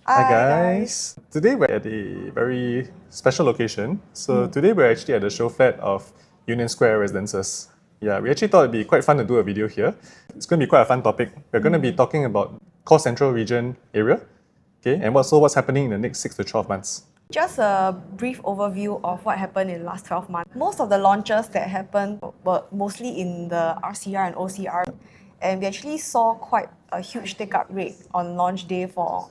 Hi Hi guys. guys! Today we're at a very special location. Today we're actually at the show flat of Union Square Residences. Yeah, we actually thought it'd be quite fun to do a video here. It's going to be quite a fun topic. We're going to be talking about core central region area, okay, and what's happening in the next 6 to 12 months. Just a brief overview of what happened in the last 12 months. Most of the launches that happened were mostly in the RCR and OCR, and we actually saw quite a huge take-up rate on launch day for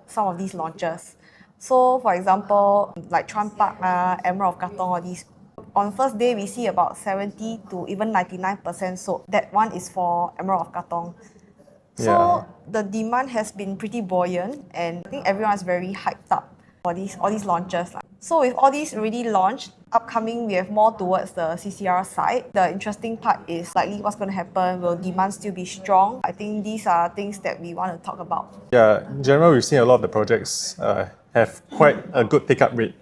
some of these launches. So, for example, like Chuan Park, Emerald of Katong, all these. On first day, we see about 70 to even 99% sold. That one is for Emerald of Katong. So Yeah. the demand has been pretty buoyant, and I think everyone's very hyped up for all these launches. So with all these already launched, upcoming we have more towards the CCR side. The interesting part is likely what's going to happen. Will demand still be strong? I think these are things that we want to talk about. Yeah, in general, we've seen a lot of the projects have quite a good take-up rate.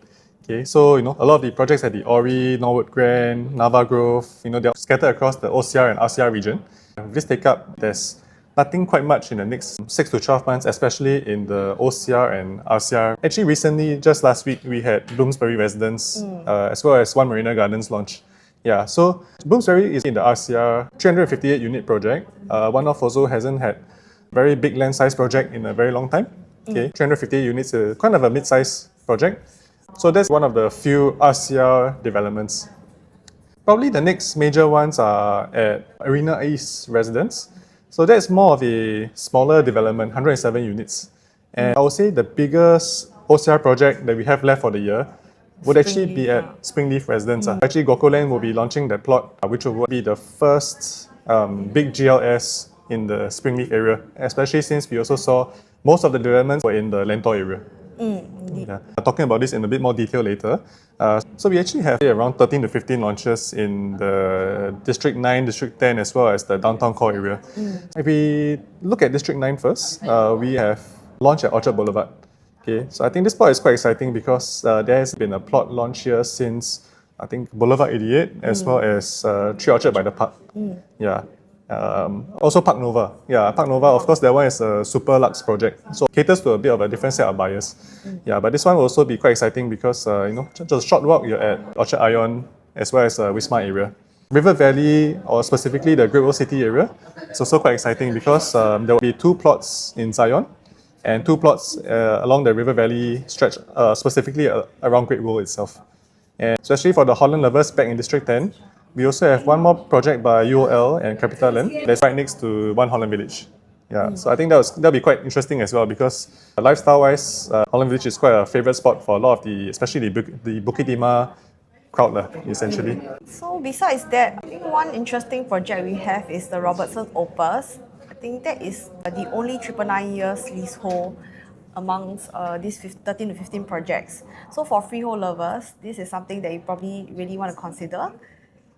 Okay, so a lot of the projects at the Ori, Norwood Grand, Nava Grove, they're scattered across the OCR and RCR region. With this take-up, there's nothing quite much in the next 6 to 12 months, especially in the OCR and RCR. Actually, recently, just last week, we had Bloomsbury Residence as well as One Marina Gardens launch. Yeah, so Bloomsbury is in the RCR 358 unit project. One of also hasn't had very big land size project in a very long time. Okay, 350 units, kind of a mid-size project. So that's one of the few RCR developments. Probably the next major ones are at Arena East Residence. So that's more of a smaller development, 107 units. And I would say the biggest OCR project that we have left for the year would actually be at Springleaf Residence. Actually, Gokoland will be launching that plot, which will be the first big GLS in the Springleaf area, especially since we also saw most of the developments were in the Lentor area. Yeah. Talking about this in a bit more detail later. So we actually have around 13 to 15 launches in the District 9, District 10, as well as the downtown core area. If we look at District 9 first, we have launched at Orchard Boulevard. Okay, so I think this plot is quite exciting because there has been a plot launch here since I think Boulevard 88 as well as Tree Orchard by the Park. Yeah. Also Park Nova. Yeah, Park Nova, of course, that one is a super luxe project. So caters to a bit of a different set of buyers. Yeah, but this one will also be quite exciting because, just a short walk, you're at Orchard Ion as well as Wisma area. River Valley, or specifically the Great World City area, it's also quite exciting because there will be 2 plots in Zion and 2 plots along the River Valley stretch, specifically around Great World itself. And especially for the Holland lovers back in District 10, we also have one more project by UOL and CapitaLand that's right next to One Holland Village. Yeah, so I think that'll be quite interesting as well because lifestyle-wise, Holland Village is quite a favorite spot for a lot of especially the Bukit Timah crowd, essentially. So besides that, I think one interesting project we have is the Robertson Opus. I think that is the only 999 years leasehold amongst these 13 to 15 projects. So for freehold lovers, this is something that you probably really want to consider.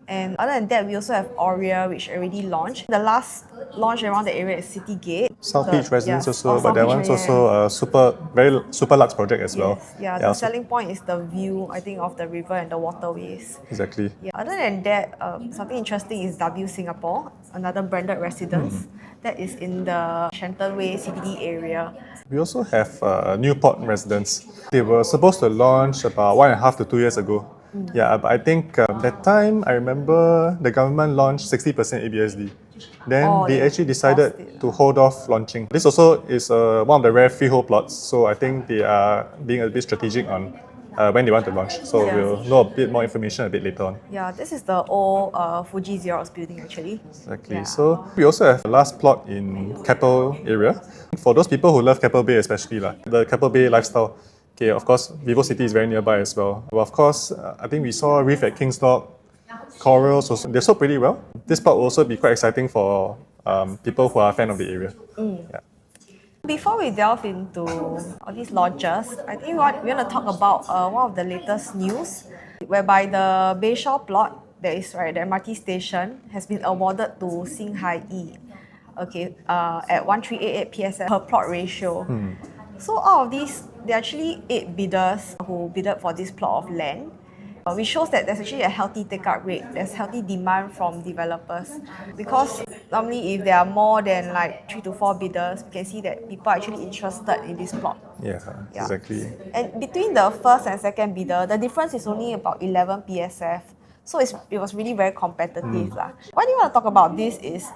And other than that, we also have Aurea, which already launched. The last launch around the area is City Gate. South Beach Residence also, but South that Beach, one's also a very super luxe project as well. Yes, yeah, the selling point is the view, I think, of the river and the waterways. Exactly. Yeah. Other than that, something interesting is W Singapore, another branded residence that is in the Shenton Way CBD area. We also have Newport Residence. They were supposed to launch about 1.5 to 2 years ago. Yeah, but I think that time I remember the government launched 60% ABSD. Then they actually decided to hold off launching. This also is one of the rare freehold plots, so I think they are being a bit strategic on when they want to launch. So we'll know a bit more information a bit later on. Yeah, this is the old Fuji Xerox building actually. Exactly. Yeah. So we also have the last plot in Keppel area. For those people who love Keppel Bay especially, the Keppel Bay lifestyle. Okay, of course, Vivo City is very nearby as well. Well, of course, I think we saw Reef at King's Dock, Corals, also, they sold pretty well. This part will also be quite exciting for people who are a fan of the area. Yeah. Before we delve into all these launches, I think we want to talk about one of the latest news, whereby the Bayshore plot that is right at the MRT station has been awarded to Singhai E. Okay, at 1388 PSF per plot ratio. So out of these, there are actually 8 bidders who bidded for this plot of land. which shows that there's actually a healthy take-up rate. There's healthy demand from developers. Because normally if there are more than like 3 to 4 bidders, we can see that people are actually interested in this plot. Yeah, exactly. And between the first and second bidder, the difference is only about 11 PSF. So it was really very competitive. Why do you want to talk about this is,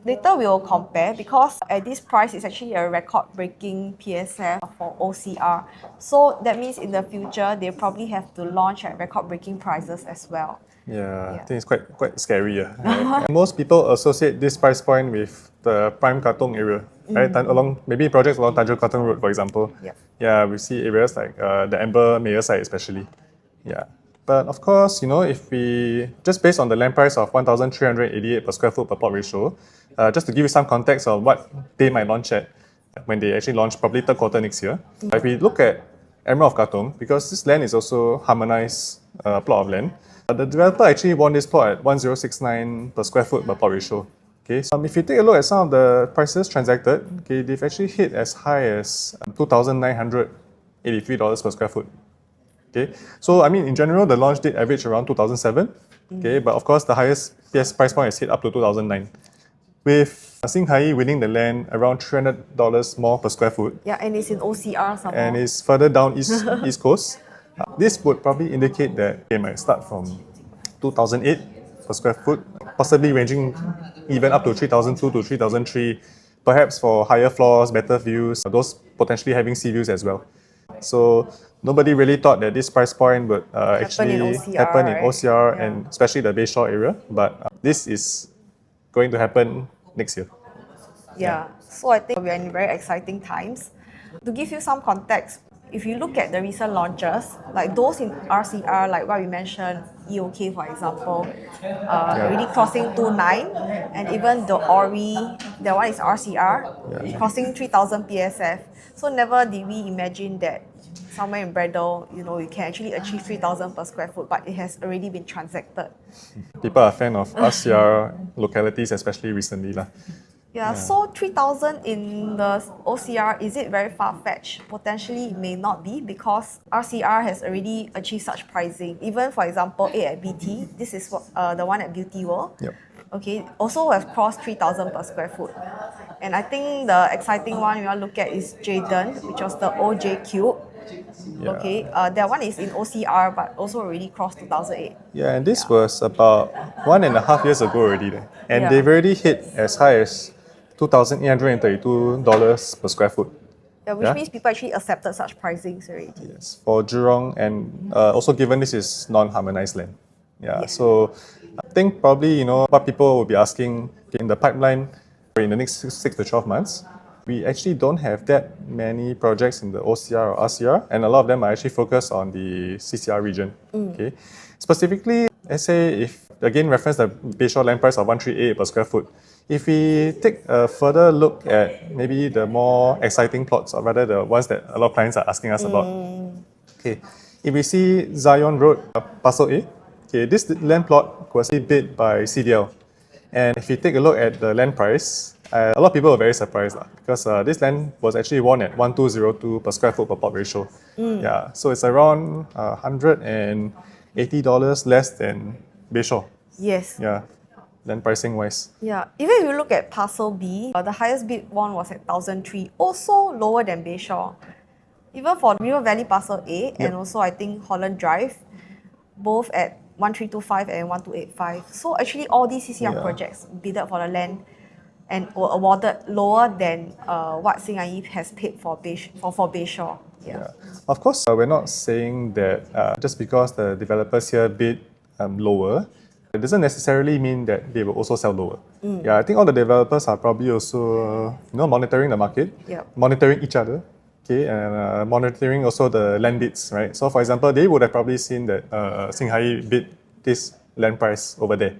later we will compare because at this price it's actually a record-breaking PSF for OCR. So that means in the future they probably have to launch at record-breaking prices as well. Yeah, I think it's quite scary. Right? Most people associate this price point with the prime Katong area, right? Along maybe projects along Tanjung Katong Road, for example. Yep. Yeah, we see areas like the Amber Mayor side especially. Yeah. But of course, if we just based on the land price of 1,388 per square foot per plot ratio, just to give you some context of what they might launch at when they actually launch probably third quarter next year. If we look at Emerald of Katong, because this land is also harmonized plot of land, the developer actually won this plot at 1,069 per square foot per plot ratio. Okay, so if you take a look at some of the prices transacted, okay, they've actually hit as high as $2,983 per square foot. Okay, so I mean in general the launch date average around 2007. Okay, but of course the highest PS price point is hit up to 2009, with Singhai winning the land around $300 more per square foot. Yeah, and it's in OCR somewhere. And it's further down east coast. This would probably indicate that it might start from 2008 per square foot, possibly ranging even up to 3002 to 3003, perhaps for higher floors, better views, those potentially having sea views as well. So nobody really thought that this price point would actually happen in OCR, right? and especially the Bayshore area. But this is going to happen next year. Yeah, so I think we are in very exciting times. To give you some context, if you look at the recent launches, like those in RCR, like what we mentioned, EOK for example, already crossing 2.9, and even the ORI, that one is RCR, crossing 3,000 PSF. So never did we imagine that somewhere in Braddell, you can actually achieve 3,000 per square foot, but it has already been transacted. People are fan of RCR localities, especially recently. Yeah, so 3,000 in the OCR, is it very far-fetched? Potentially it may not be, because RCR has already achieved such pricing. Even for example, A at BT, this is the one at Beauty World. Yep. Okay, also have crossed 3,000 per square foot. And I think the exciting one we want to look at is Jayden, which was the OJ Cube. Yeah. Okay, that one is in OCR, but also already crossed 2008. Yeah, and this was about 1.5 years ago already. And they've already hit as high as $2,832 per square foot. Yeah, which means people actually accepted such pricings already. Yes, for Jurong, and also given this is non-harmonized land. Yeah, so I think probably, what people will be asking in the pipeline in the next 6 to 12 months, we actually don't have that many projects in the OCR or RCR, and a lot of them are actually focused on the CCR region. Okay, specifically, let's say if, again, reference the Bayshore land price of 138 per square foot, if we take a further look at maybe the more exciting plots, or rather the ones that a lot of clients are asking us about. Okay, if we see Zion Road, Parcel A, okay, this land plot was bid by CDL. And if you take a look at the land price, a lot of people were very surprised because this land was actually won at 1,202 per square foot per plot ratio. Yeah, so it's around $180 less than Bayshore. Yes. Yeah, land pricing wise. Yeah, even if you look at Parcel B, the highest bid one was at 1,003, also lower than Bayshore. Even for River Valley Parcel A, and also I think Holland Drive, both at 1,325 and 1,285. So actually all these CCR projects bidded for the land and were awarded lower than what Singhai has paid for Bayshore. Yeah. Of course, we're not saying that just because the developers here bid lower, it doesn't necessarily mean that they will also sell lower. Yeah, I think all the developers are probably also monitoring the market, monitoring each other, okay, and monitoring also the land bids, right? So for example, they would have probably seen that Singhai bid this land price over there.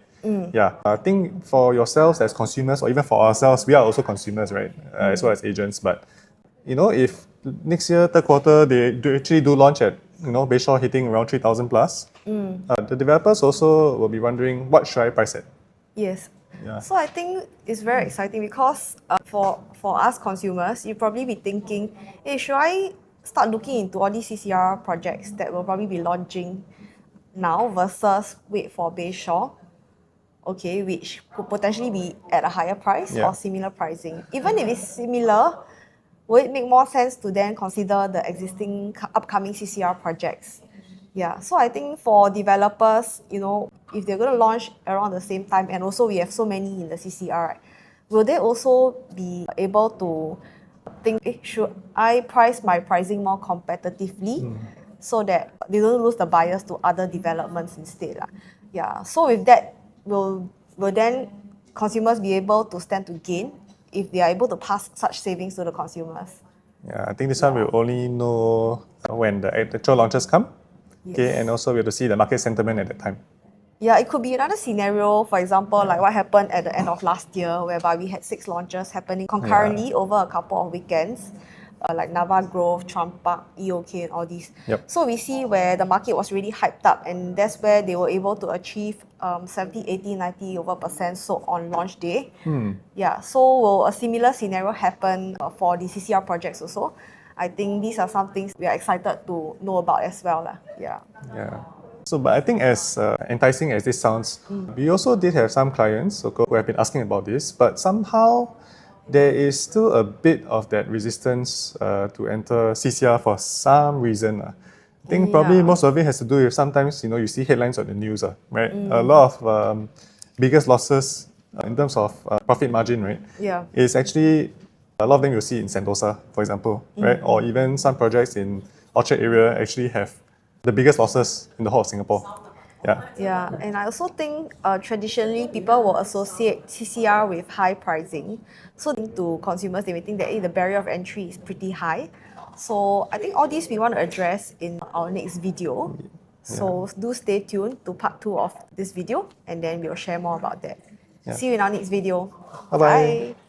Yeah, I think for yourselves as consumers, or even for ourselves, we are also consumers, right? As well as agents. But if next year, third quarter, they actually do launch at Bayshore hitting around 3,000 plus, the developers also will be wondering, what should I price at? Yes. Yeah. So I think it's very exciting because for us consumers, you'll probably be thinking, hey, should I start looking into all these CCR projects that will probably be launching now versus wait for Bayshore, okay, which could potentially be at a higher price Yeah. or similar pricing. Even if it's similar, will it make more sense to then consider the existing upcoming CCR projects? Yeah, so I think for developers, if they're going to launch around the same time, and also we have so many in the CCR, right, will they also be able to think, should I price my pricing more competitively so that they don't lose the buyers to other developments instead? Yeah, so with that, will then consumers be able to stand to gain if they are able to pass such savings to the consumers? Yeah, I think this one we'll only know when the actual launches come. Okay, Yes. and also we have to see the market sentiment at that time. Yeah, it could be another scenario, for example, like what happened at the end of last year, whereby we had 6 launches happening concurrently over a couple of weekends, like Nava Grove, Trump Park, EOK, and all these. Yep. So we see where the market was really hyped up, and that's where they were able to achieve 70, 80, 90 over percent sold on launch day. Yeah, so will a similar scenario happen for the CCR projects also? I think these are some things we are excited to know about as well. Yeah. Yeah. So, but I think as enticing as this sounds, we also did have some clients who have been asking about this, but somehow there is still a bit of that resistance to enter CCR for some reason. I think probably Yeah. most of it has to do with sometimes you see headlines on the news, right? A lot of biggest losses in terms of profit margin, right? Yeah. Is actually a lot of them you'll see in Sentosa, for example, right? Or even some projects in Orchard area actually have the biggest losses in the whole of Singapore. Yeah. Yeah, and I also think traditionally people will associate CCR with high pricing. So to consumers, they may think that the barrier of entry is pretty high. So I think all these we want to address in our next video. So do stay tuned to part 2 of this video, and then we'll share more about that. Yeah. See you in our next video. Bye-bye.